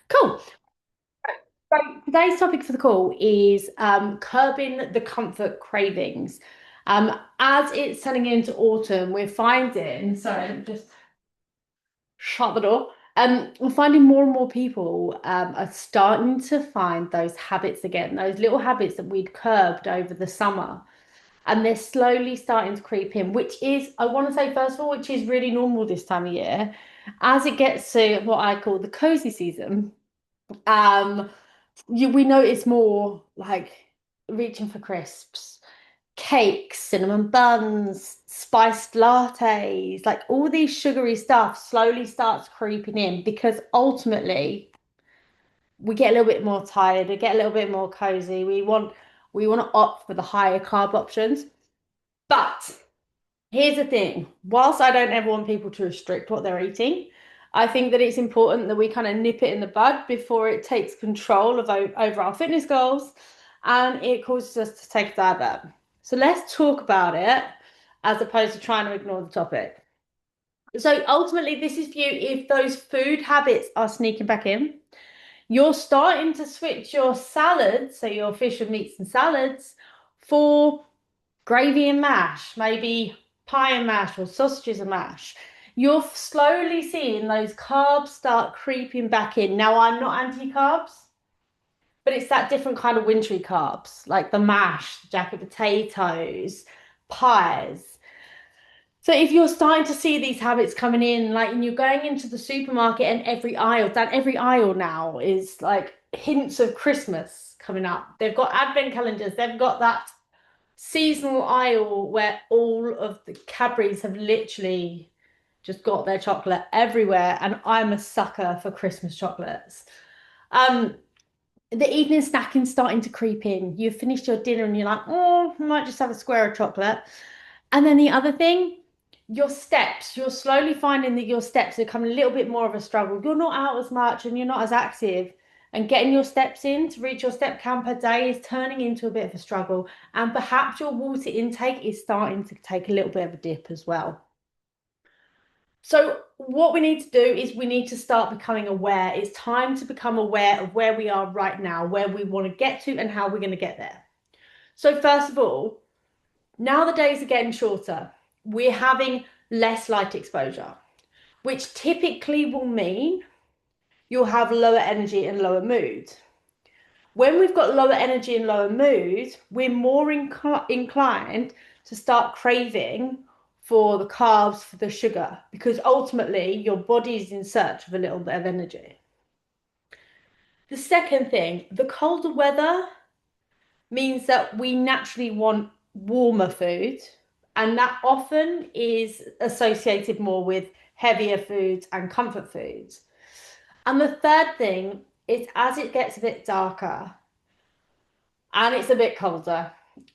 Cool. So today's topic for the call is curbing the comfort cravings. As it's turning into autumn, we're finding, sorry, let me just shut the door. We're finding more and more people are starting to find those habits again, those little habits that we'd curbed over the summer. And they're slowly starting to creep in, which is, I want to say, first of all, which is really normal this time of year. As it gets to what I call the cozy season, um, we notice more like reaching for crisps, cakes, cinnamon buns, spiced lattes, like all these sugary stuff slowly starts creeping in because ultimately we get a little bit more tired, we get a little bit more cozy. We want to opt for the higher carb options. But here's the thing, whilst I don't ever want people to restrict what they're eating, I think that it's important that we kind of nip it in the bud before it takes control of over our fitness goals and it causes us to take a dive up. So let's talk about it as opposed to trying to ignore the topic. So ultimately, this is for you if those food habits are sneaking back in. You're starting to switch your salads, so your fish and meats and salads, for gravy and mash, maybe pie and mash or sausages and mash. You're slowly seeing those carbs start creeping back in. Now, I'm not anti-carbs, but it's that different kind of wintry carbs, like the mash, jacket potatoes, pies. So if you're starting to see these habits coming in, like and you're going into the supermarket and every aisle now is like hints of Christmas coming up. They've got advent calendars, they've got that seasonal aisle where all of the Cadbury's have literally just got their chocolate everywhere, and I'm a sucker for Christmas chocolates. Um, the evening snacking's starting to creep in. You've finished your dinner and you're like, oh, I might just have a square of chocolate. And then the other thing, your steps. You're slowly finding that your steps are becoming a little bit more of a struggle. You're not out as much and you're not as active. And getting your steps in to reach your step count per day is turning into a bit of a struggle. And perhaps your water intake is starting to take a little bit of a dip as well. So, what we need to do is we need to start becoming aware. It's time to become aware of where we are right now, where we want to get to, and how we're going to get there. So, first of all, now the days are getting shorter. We're having less light exposure, which typically will mean you'll have lower energy and lower mood. When we've got lower energy and lower mood, we're more inclined to start craving for the carbs, for the sugar, because ultimately your body is in search of a little bit of energy. The second thing, the colder weather means that we naturally want warmer food, and that often is associated more with heavier foods and comfort foods. And the third thing is as it gets a bit darker and it's a bit colder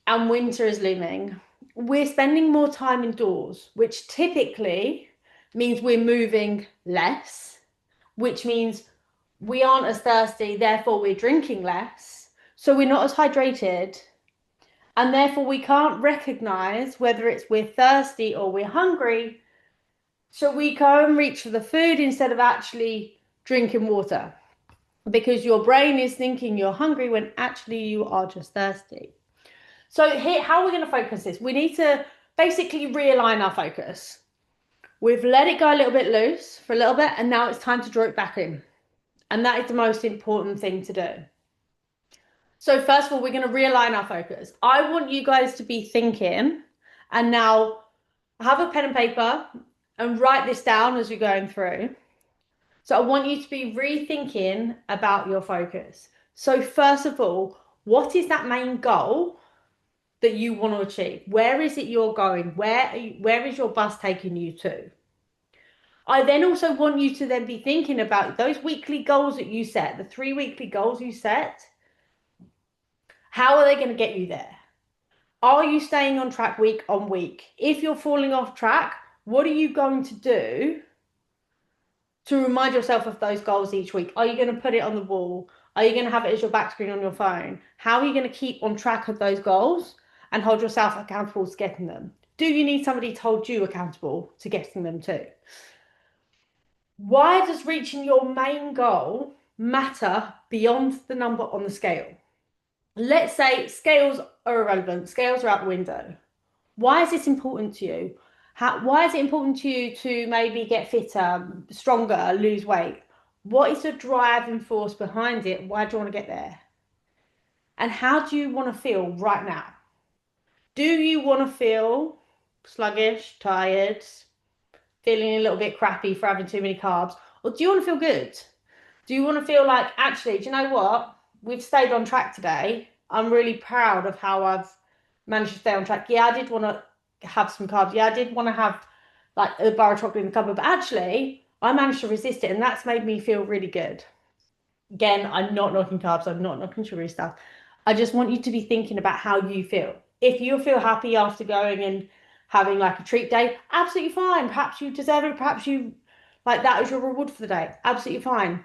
and winter is looming, we're spending more time indoors, which typically means we're moving less, which means we aren't as thirsty, therefore we're drinking less. So we're not as hydrated, and therefore we can't recognize whether it's we're thirsty or we're hungry. So we go and reach for the food instead of actually drinking water because your brain is thinking you're hungry when actually you are just thirsty. So here, how are we going to focus this? We need to basically realign our focus. We've let it go a little bit loose for a little bit, and now it's time to draw it back in. And that is the most important thing to do. So first of all, we're going to realign our focus. I want you guys to be thinking, and now have a pen and paper and write this down as you're going through. So I want you to be rethinking about your focus. So first of all, what is that main goal that you want to achieve? Where is it you're going? Where is your bus taking you to? I then also want you to then be thinking about those weekly goals that you set, the 3 weekly goals you set. How are they going to get you there? Are you staying on track week on week? If you're falling off track, what are you going to do to remind yourself of those goals each week? Are you going to put it on the wall? Are you going to have it as your back screen on your phone? How are you going to keep on track of those goals and hold yourself accountable to getting them? Do you need somebody to hold you accountable to getting them too? Why does reaching your main goal matter beyond the number on the scale. Let's say scales are irrelevant, scales are out the window. Why is this important to you? Why is it important to you to maybe get fitter, stronger, lose weight? What is the driving force behind it? Why do you want to get there? And how do you want to feel right now? Do you want to feel sluggish, tired, feeling a little bit crappy for having too many carbs? Or do you want to feel good? Do you want to feel like, actually, do you know what? We've stayed on track today. I'm really proud of how I've managed to stay on track. Yeah, I did want to have some carbs. Yeah, I did want to have like a bar of chocolate in the cupboard, but actually, I managed to resist it, and that's made me feel really good. Again, I'm not knocking carbs, I'm not knocking sugary stuff. I just want you to be thinking about how you feel. If you feel happy after going and having like a treat day, absolutely fine. Perhaps you deserve it. Perhaps you like that as your reward for the day. Absolutely fine.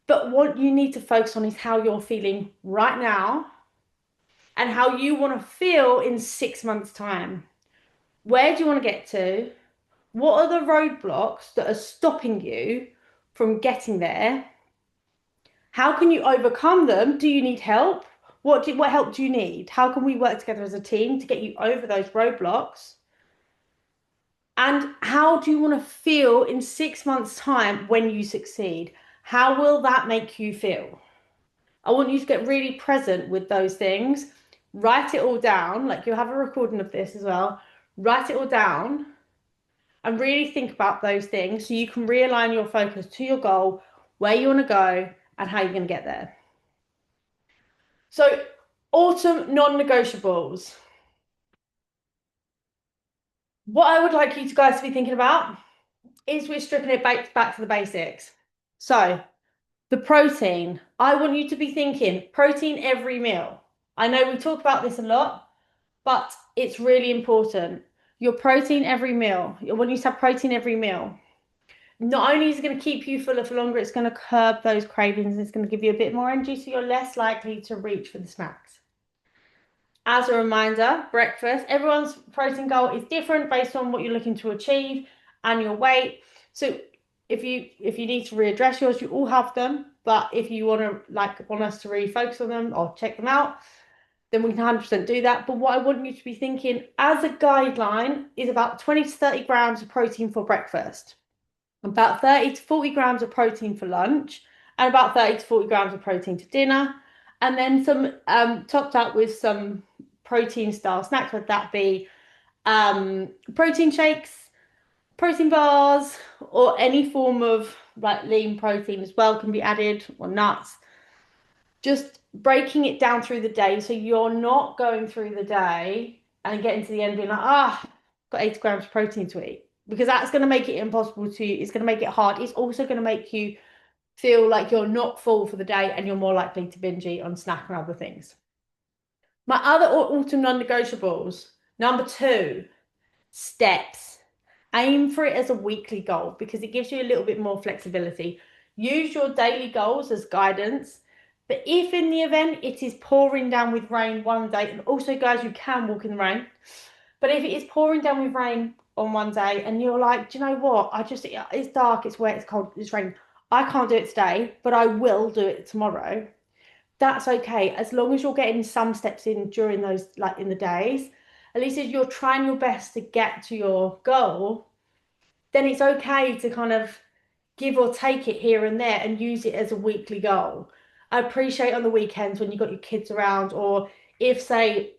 But what you need to focus on is how you're feeling right now and how you want to feel in 6 months' time. Where do you want to get to? What are the roadblocks that are stopping you from getting there? How can you overcome them? Do you need help? What help do you need? How can we work together as a team to get you over those roadblocks? And how do you want to feel in 6 months' time when you succeed? How will that make you feel? I want you to get really present with those things. Write it all down. Like you'll have a recording of this as well. Write it all down and really think about those things so you can realign your focus to your goal, where you want to go, and how you're going to get there. So, autumn non-negotiables. What I would like you guys to be thinking about is we're stripping it back to the basics. So, the protein. I want you to be thinking protein every meal. I know we talk about this a lot, but it's really important. Your protein every meal. I want you to have protein every meal. Not only is it going to keep you fuller for longer, it's going to curb those cravings. It's going to give you a bit more energy, so you're less likely to reach for the snacks. As a reminder, breakfast, everyone's protein goal is different based on what you're looking to achieve and your weight. So if you need to readdress yours, you all have them. But if you want us to really focus on them or check them out, then we can 100% do that. But what I want you to be thinking as a guideline is about 20 to 30 grams of protein for breakfast, about 30 to 40 grams of protein for lunch, and about 30 to 40 grams of protein to dinner. And then some topped up with some protein style snacks, whether that be protein shakes, protein bars, or any form of like lean protein as well can be added, or nuts. Just breaking it down through the day so you're not going through the day and getting to the end being like, got 80 grams of protein to eat. Because that's going to make it impossible to you. It's going to make it hard. It's also going to make you feel like you're not full for the day and you're more likely to binge eat on snack and other things. My other autumn non-negotiables, number two, steps. Aim for it as a weekly goal because it gives you a little bit more flexibility. Use your daily goals as guidance. But if in the event it is pouring down with rain one day, and also guys, you can walk in the rain. But if it is pouring down with rain on one day and you're like, do you know what? It's dark, it's wet, it's cold, it's raining. I can't do it today, but I will do it tomorrow. That's okay. As long as you're getting some steps in during those, like in the days, at least if you're trying your best to get to your goal, then it's okay to kind of give or take it here and there and use it as a weekly goal. I appreciate on the weekends when you've got your kids around, or if, say,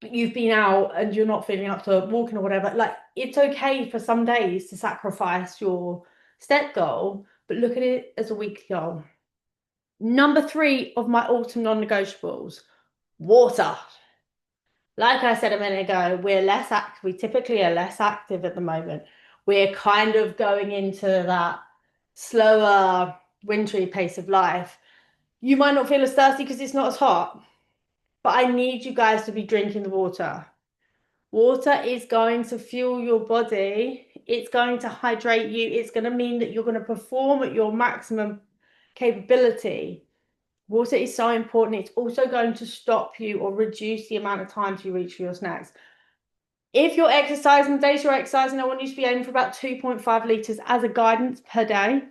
you've been out and you're not feeling up to walking or whatever, like it's okay for some days to sacrifice your step goal, but look at it as a weekly goal. Number three of my autumn non-negotiables, water. Like I said a minute ago, we typically are less active at the moment. We're kind of going into that slower, wintry pace of life. You might not feel as thirsty because it's not as hot, but I need you guys to be drinking the water. Water is going to fuel your body. It's going to hydrate you. It's going to mean that you're going to perform at your maximum capability. Water is so important. It's also going to stop you or reduce the amount of time you reach for your snacks. If you're exercising, the days you're exercising, I want you to be aiming for about 2.5 litres as a guidance per day,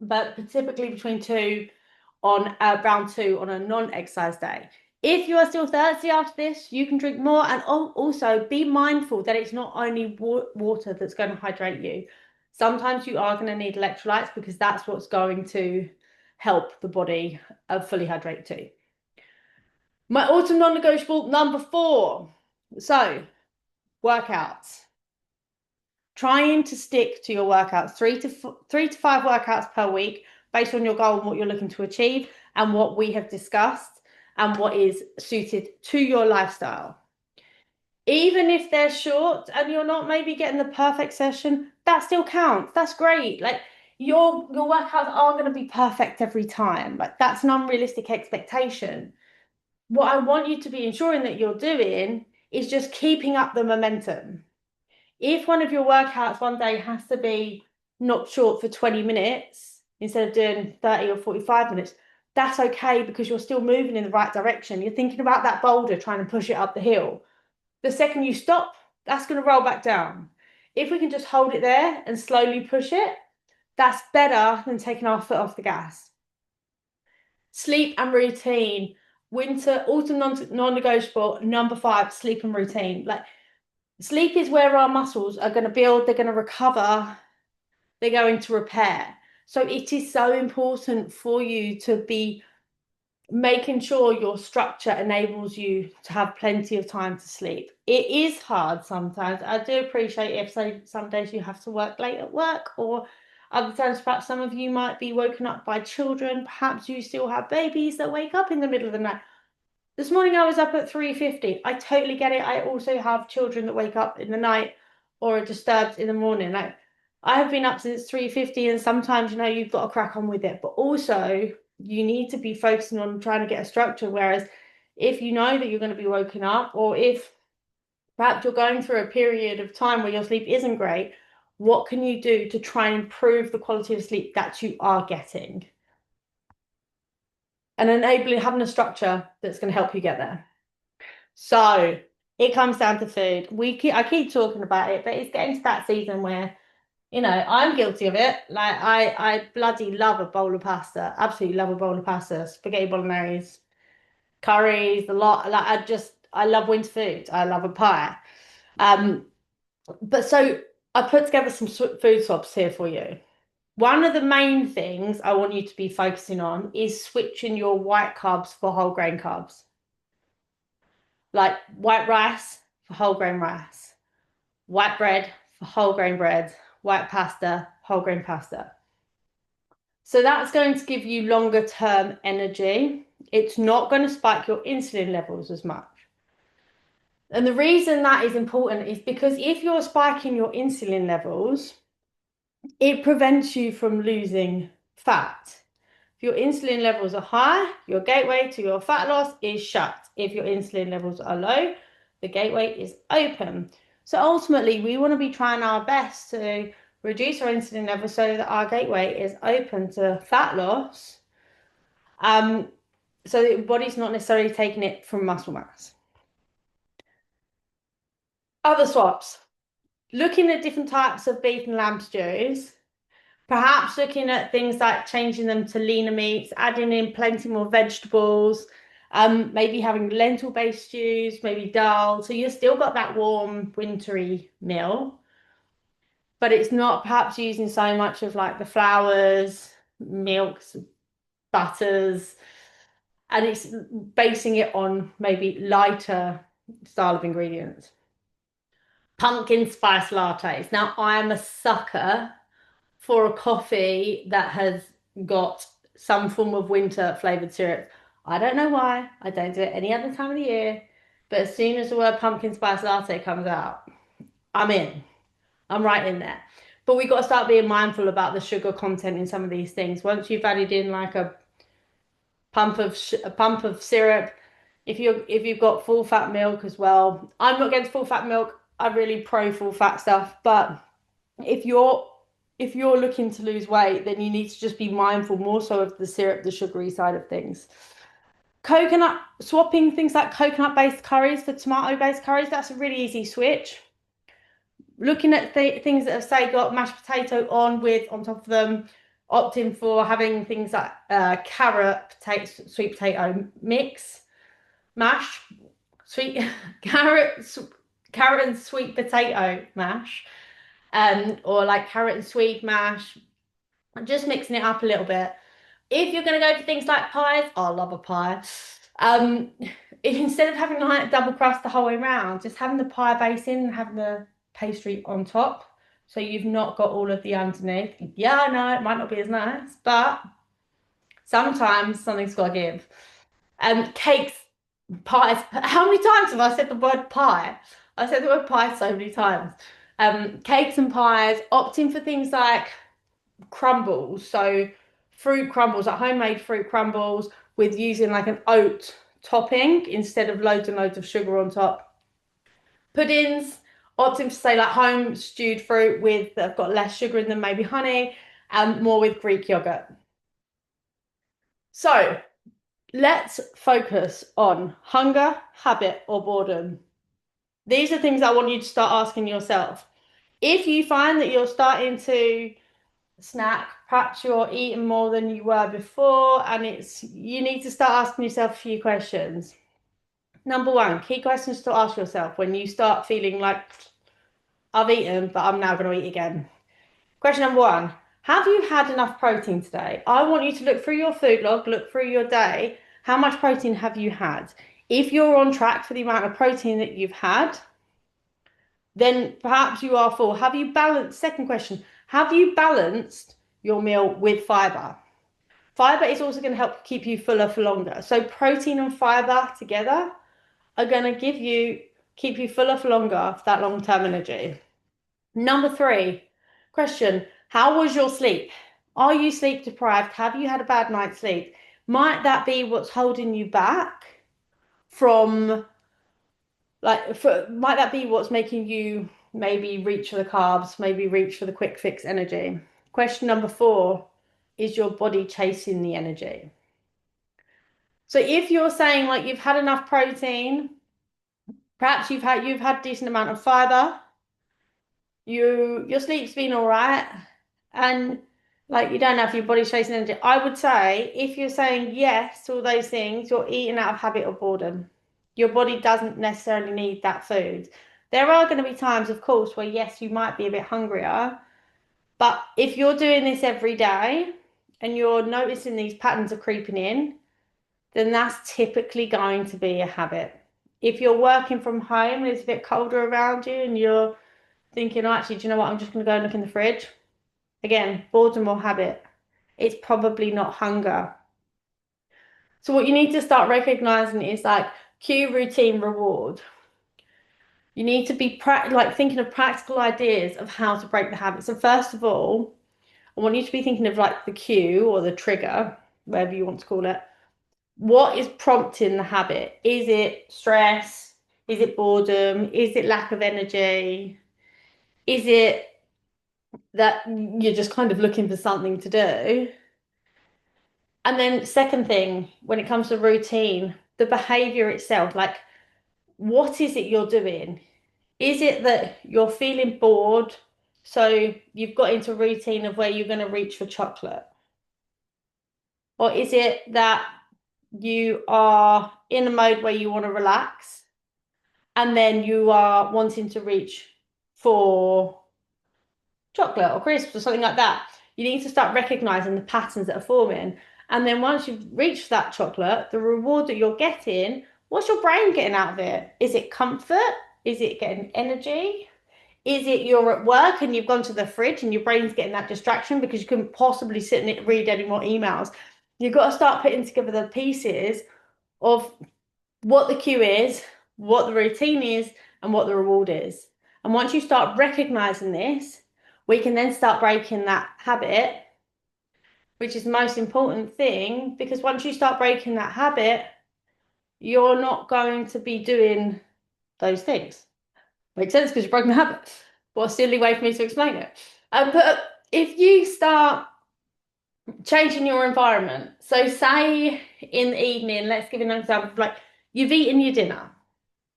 but typically between 2 on round two on a non-exercise day. If you are still thirsty after this, you can drink more, and also be mindful that it's not only water that's going to hydrate you. Sometimes you are going to need electrolytes because that's what's going to help the body fully hydrate too. My autumn non-negotiable number 4. So, workouts. Trying to stick to your workouts, 3 to 5 workouts per week, based on your goal and what you're looking to achieve, and what we have discussed, and what is suited to your lifestyle. Even if they're short and you're not maybe getting the perfect session, that still counts. That's great. Like your workouts aren't going to be perfect every time. Like that's an unrealistic expectation. What I want you to be ensuring that you're doing is just keeping up the momentum. If one of your workouts one day has to be not short for 20 minutes instead of doing 30 or 45 minutes, that's okay because you're still moving in the right direction. You're thinking about that boulder trying to push it up the hill. The second you stop, that's going to roll back down. If we can just hold it there and slowly push it, that's better than taking our foot off the gas. Sleep and routine. Winter, autumn non-negotiable. Number 5, sleep and routine. Like sleep is where our muscles are going to build, they're going to recover, they're going to repair. So it is so important for you to be making sure your structure enables you to have plenty of time to sleep. It is hard sometimes. I do appreciate if some days you have to work late at work, or other times perhaps some of you might be woken up by children. Perhaps you still have babies that wake up in the middle of the night. This morning I was up at 3:50. I totally get it. I also have children that wake up in the night or are disturbed in the morning. Like I have been up since 3:50, and sometimes you've got to crack on with it. But also you need to be focusing on trying to get a structure. Whereas if you know that you're going to be woken up, or if perhaps you're going through a period of time where your sleep isn't great, what can you do to try and improve the quality of sleep that you are getting? And enabling having a structure that's going to help you get there. So it comes down to food. I keep talking about it, but it's getting to that season where, I'm guilty of it. Like I bloody love a bowl of pasta. Absolutely love a bowl of pasta, spaghetti bolognese, curries, a lot. Like I love winter food. I love a pie. Um, but so I put together some food swaps here for you. One of the main things I want you to be focusing on is switching your white carbs for whole grain carbs. Like white rice for whole grain rice, white bread for whole grain bread, white pasta, whole grain pasta. So that's going to give you longer term energy. It's not going to spike your insulin levels as much. And the reason that is important is because if you're spiking your insulin levels, it prevents you from losing fat. If your insulin levels are high, your gateway to your fat loss is shut. If your insulin levels are low, the gateway is open. So ultimately, we want to be trying our best to reduce our insulin levels so that our gateway is open to fat loss. So that your body's not necessarily taking it from muscle mass. Other swaps. Looking at different types of beef and lamb stews. Perhaps looking at things like changing them to leaner meats, adding in plenty more vegetables, maybe having lentil-based stews, maybe dal. So you've still got that warm, wintry meal, but it's not perhaps using so much of like the flours, milks, butters, and it's basing it on maybe lighter style of ingredients. Pumpkin spice lattes. Now, I am a sucker for a coffee that has got some form of winter flavored syrup. I don't know why. I don't do it any other time of the year. But as soon as the word pumpkin spice latte comes out, I'm in. I'm right in there. But we've got to start being mindful about the sugar content in some of these things. Once you've added in like a pump of syrup, if you've got full fat milk as well. I'm not against full fat milk. I'm really pro full fat stuff, but if you're looking to lose weight, then you need to just be mindful more so of the syrup, the sugary side of things. Coconut, swapping things like coconut-based curries for tomato-based curries, that's a really easy switch. Looking at things that have, say, got mashed potato on top of them, opting for having things like carrot, potato, sweet potato mix, mash, sweet carrot and sweet potato mash, or like carrot and sweet mash, just mixing it up a little bit. If you're going to go for things like pies, I love a pie. If instead of having like double crust the whole way around, just having the pie base in and having the pastry on top. So you've not got all of the underneath. Yeah, I know it might not be as nice, but sometimes something's got to give. Cakes, pies. How many times have I said the word pie? I said the word pie so many times. Cakes and pies, opting for things like crumbles. So fruit crumbles, like homemade fruit crumbles with using like an oat topping instead of loads and loads of sugar on top. Puddings, opting for say like home stewed fruit with that have got less sugar in them, maybe honey, and more with Greek yogurt. So let's focus on hunger, habit, or boredom. These are things I want you to start asking yourself. If you find that you're starting to snack, perhaps you're eating more than you were before, and it's you need to start asking yourself a few questions. Number one, key questions to ask yourself when you start feeling like I've eaten, but I'm now going to eat again. Question number one, have you had enough protein today? I want you to look through your food log, look through your day. How much protein have you had? If you're on track for the amount of protein that you've had, then perhaps you are full. Have you balanced? Second question, have you balanced your meal with fiber? Fiber is also going to help keep you fuller for longer. So protein and fiber together are going to keep you fuller for longer for that long-term energy. Number three, question, how was your sleep? Are you sleep deprived? Have you had a bad night's sleep? Might that be what's holding you back from might that be what's making you maybe reach for the carbs, maybe reach for the quick fix energy? Question number four, is your body chasing the energy? So if you're saying like you've had enough protein, perhaps you've had decent amount of fiber, your sleep's been all right, and like you don't know if your body's chasing energy. I would say if you're saying yes to all those things, you're eating out of habit or boredom. Your body doesn't necessarily need that food. There are going to be times, of course, where yes, you might be a bit hungrier, but if you're doing this every day and you're noticing these patterns are creeping in, then that's typically going to be a habit. If you're working from home and it's a bit colder around you and you're thinking, oh, actually, do you know what? I'm just going to go and look in the fridge. Again, boredom or habit. It's probably not hunger. So what you need to start recognizing is like cue, routine, reward. You need to be like thinking of practical ideas of how to break the habit. So first of all, I want you to be thinking of like the cue or the trigger, whatever you want to call it. What is prompting the habit? Is it stress? Is it boredom? Is it lack of energy? Is it that you're just kind of looking for something to do? And then second thing, when it comes to routine, the behavior itself, like what is it you're doing? Is it that you're feeling bored? So you've got into routine of where you're going to reach for chocolate? Or is it that you are in a mode where you want to relax and then you are wanting to reach for chocolate or crisps or something like that? You need to start recognizing the patterns that are forming. And then once you've reached that chocolate, the reward that you're getting, what's your brain getting out of it? Is it comfort? Is it getting energy? Is it you're at work and you've gone to the fridge and your brain's getting that distraction because you couldn't possibly sit and read any more emails? You've got to start putting together the pieces of what the cue is, what the routine is, and what the reward is. And once you start recognizing this, we can then start breaking that habit, which is the most important thing, because once you start breaking that habit, you're not going to be doing those things. Makes sense because you're breaking the habit. What a silly way for me to explain it. But if you start changing your environment, so say in the evening, let's give an example, like you've eaten your dinner,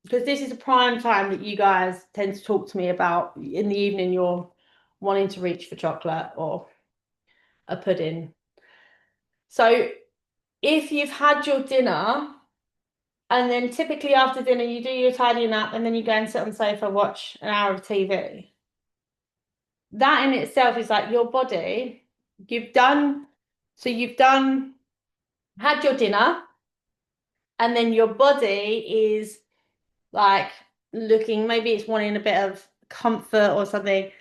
because this is a prime time that you guys tend to talk to me about in the evening, you're wanting to reach for chocolate or a pudding. So if you've had your dinner, and then typically after dinner you do your tidying up, and then you go and sit on the sofa, watch an hour of TV. That in itself is like your body, you've done, so you've done, had your dinner, and then your body is like looking, maybe it's wanting a bit of comfort or something.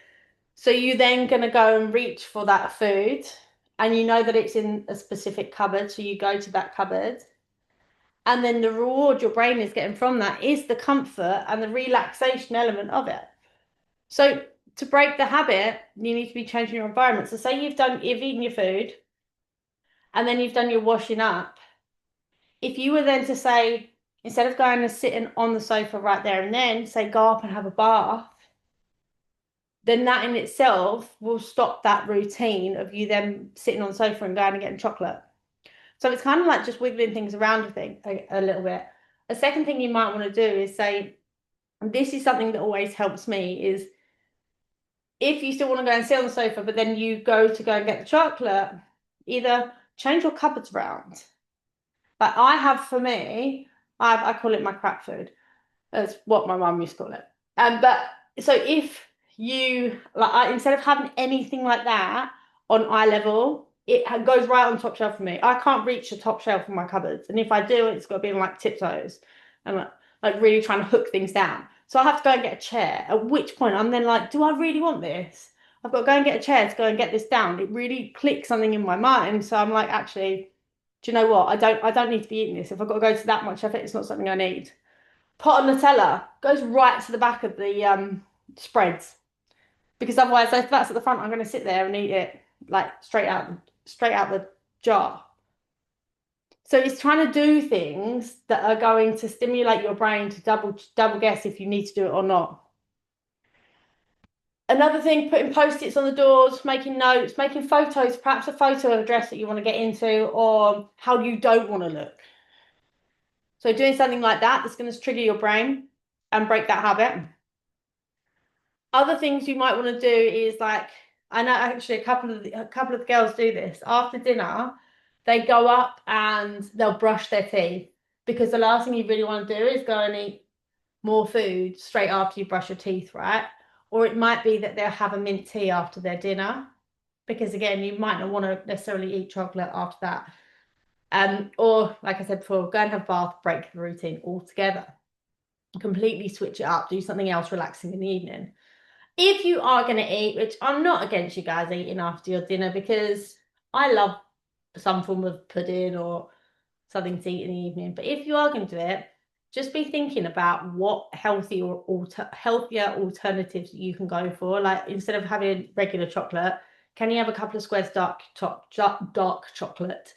So you then gonna go and reach for that food, and you know that it's in a specific cupboard, so you go to that cupboard. And then the reward your brain is getting from that is the comfort and the relaxation element of it. So to break the habit, you need to be changing your environment. So say you've eaten your food and then you've done your washing up. If you were then to say, instead of going and sitting on the sofa right there and then, say go up and have a bath, then that in itself will stop that routine of you then sitting on the sofa and going and getting chocolate. So it's kind of like just wiggling things around a little bit. A second thing you might want to do is say, this is something that always helps me, is if you still want to go and sit on the sofa, but then you go and get the chocolate, either change your cupboards around. Like I have for me, I call it my crap food. That's what my mum used to call it. But so if you like, instead of having anything like that on eye level, it goes right on top shelf for me. I can't reach the top shelf of my cupboards, and if I do, it's got to be on like tiptoes and like really trying to hook things down. So I have to go and get a chair. At which point I'm then like, do I really want this? I've got to go and get a chair to go and get this down. It really clicks something in my mind. So I'm like, actually, do you know what? I don't need to be eating this. If I've got to go to that much effort, it's not something I need. Pot of Nutella goes right to the back of the spreads, because otherwise if that's at the front, I'm going to sit there and eat it like straight out the jar. So it's trying to do things that are going to stimulate your brain to double guess if you need to do it or not. Another thing, putting post-its on the doors, making notes, making photos, perhaps a photo of a dress that you want to get into or how you don't want to look. So doing something like that that's going to trigger your brain and break that habit. Other things you might want to do is like, I know actually a couple of the girls do this. After dinner, they go up and they'll brush their teeth, because the last thing you really want to do is go and eat more food straight after you brush your teeth, right? Or it might be that they'll have a mint tea after their dinner, because again, you might not want to necessarily eat chocolate after that. Or like I said before, go and have a bath, break the routine altogether, completely switch it up, do something else relaxing in the evening. If you are going to eat, which I'm not against you guys eating after your dinner, because I love some form of pudding or something to eat in the evening. But if you are going to do it, just be thinking about what healthier alternatives you can go for. Like instead of having regular chocolate, can you have a couple of squares dark chocolate?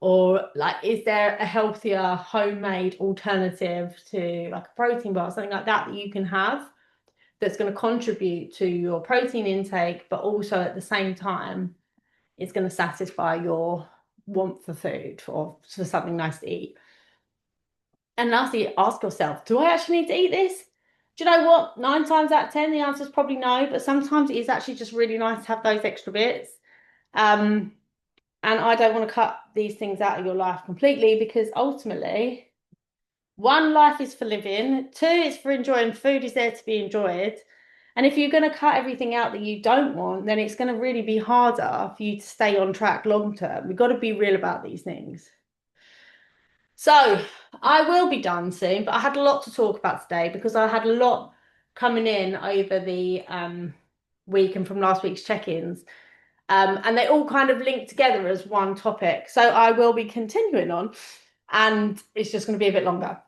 Or like, is there a healthier homemade alternative to like a protein bar, something like that you can have, that's going to contribute to your protein intake, but also at the same time, it's going to satisfy your want for food or for something nice to eat. And lastly, ask yourself, do I actually need to eat this? Do you know what? 9 times out of 10, the answer is probably no, but sometimes it is actually just really nice to have those extra bits. Um, and I don't want to cut these things out of your life completely, because ultimately, one, life is for living. Two, it's for enjoying. Food is there to be enjoyed. And if you're going to cut everything out that you don't want, then it's going to really be harder for you to stay on track long term. We've got to be real about these things. So I will be done soon, but I had a lot to talk about today because I had a lot coming in over the week and from last week's check-ins. And they all kind of link together as one topic. So I will be continuing on, and it's just going to be a bit longer.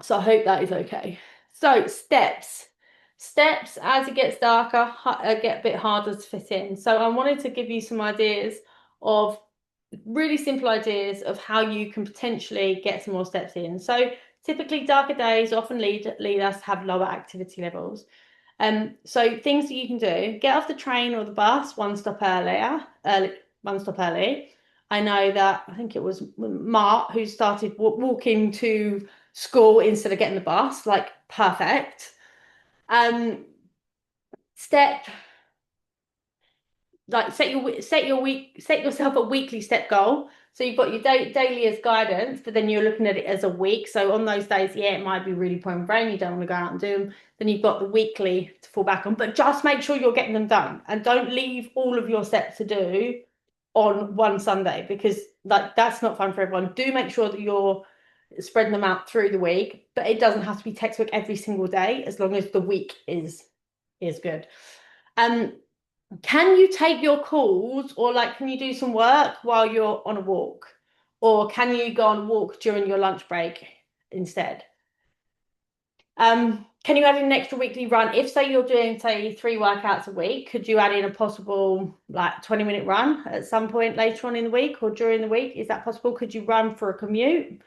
So I hope that is okay. So steps. Steps, as it gets darker, get a bit harder to fit in. So I wanted to give you some ideas of really simple ideas of how you can potentially get some more steps in. So typically darker days often lead us to have lower activity levels. So things that you can do: get off the train or the bus one stop early. I know that I think it was Mark who started walking to school instead of getting the bus, like perfect. Step like set yourself a weekly step goal. So you've got your daily as guidance, but then you're looking at it as a week. So on those days, yeah, it might be really pouring rain, you don't want to go out and do them. Then you've got the weekly to fall back on, but just make sure you're getting them done and don't leave all of your steps to do on one Sunday because like that's not fun for everyone. Do make sure that you're spreading them out through the week, but it doesn't have to be textbook every single day as long as the week is good. Um, can you take your calls or like can you do some work while you're on a walk? Or can you go on a walk during your lunch break instead? Can you add in an extra weekly run? If say you're doing say 3 workouts a week, could you add in a possible like 20-minute run at some point later on in the week or during the week? Is that possible? Could you run for a commute?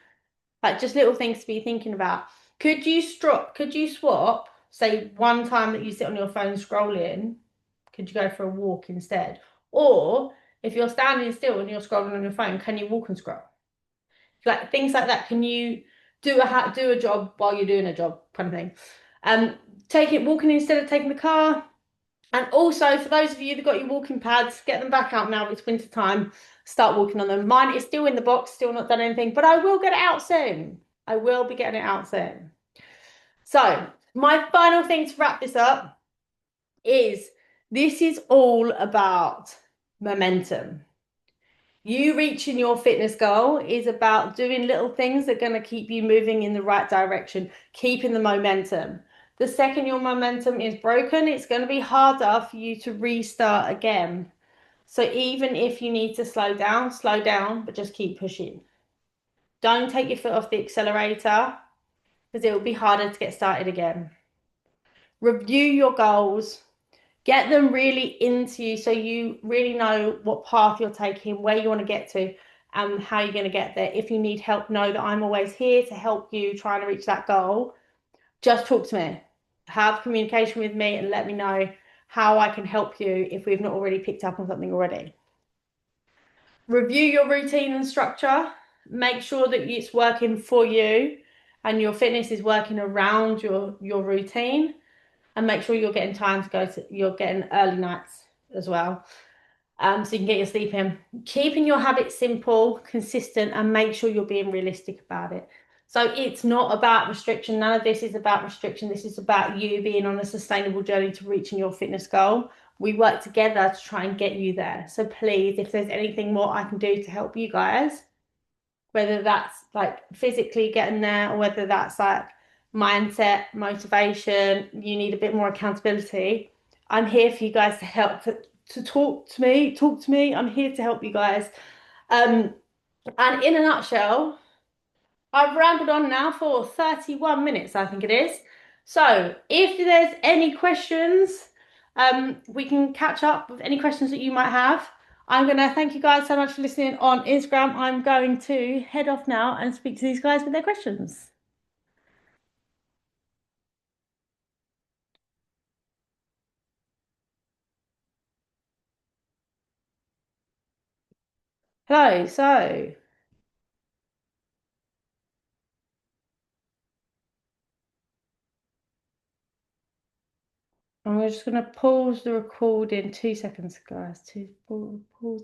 Like just little things to be thinking about. Could you swap, say one time that you sit on your phone scrolling, could you go for a walk instead? Or if you're standing still and you're scrolling on your phone, can you walk and scroll? Like things like that. Can you do a job while you're doing a job kind of thing? Um, walking instead of taking the car. And also for those of you that got your walking pads, get them back out now. It's winter time. Start walking on them. Mine is still in the box, still not done anything, but I will get it out soon. I will be getting it out soon. So my final thing to wrap this up is this is all about momentum. You reaching your fitness goal is about doing little things that are going to keep you moving in the right direction, keeping the momentum. The second your momentum is broken, it's going to be harder for you to restart again. So even if you need to slow down, but just keep pushing. Don't take your foot off the accelerator because it will be harder to get started again. Review your goals, get them really into you so you really know what path you're taking, where you want to get to, and how you're going to get there. If you need help, know that I'm always here to help you trying to reach that goal. Just talk to me, have communication with me, and let me know how I can help you if we've not already picked up on something already. Review your routine and structure. Make sure that it's working for you and your fitness is working around your routine, and make sure you're getting time to you're getting early nights as well. So you can get your sleep in. Keeping your habits simple, consistent, and make sure you're being realistic about it. So it's not about restriction. None of this is about restriction. This is about you being on a sustainable journey to reaching your fitness goal. We work together to try and get you there. So please, if there's anything more I can do to help you guys, whether that's like physically getting there or whether that's like mindset, motivation, you need a bit more accountability. I'm here for you guys to help to talk to me. I'm here to help you guys. And in a nutshell, I've rambled on now for 31 minutes, I think it is. So if there's any questions, we can catch up with any questions that you might have. I'm going to thank you guys so much for listening on Instagram. I'm going to head off now and speak to these guys with their questions. Hello, so I'm just going to pause the recording 2 seconds, guys. To pause.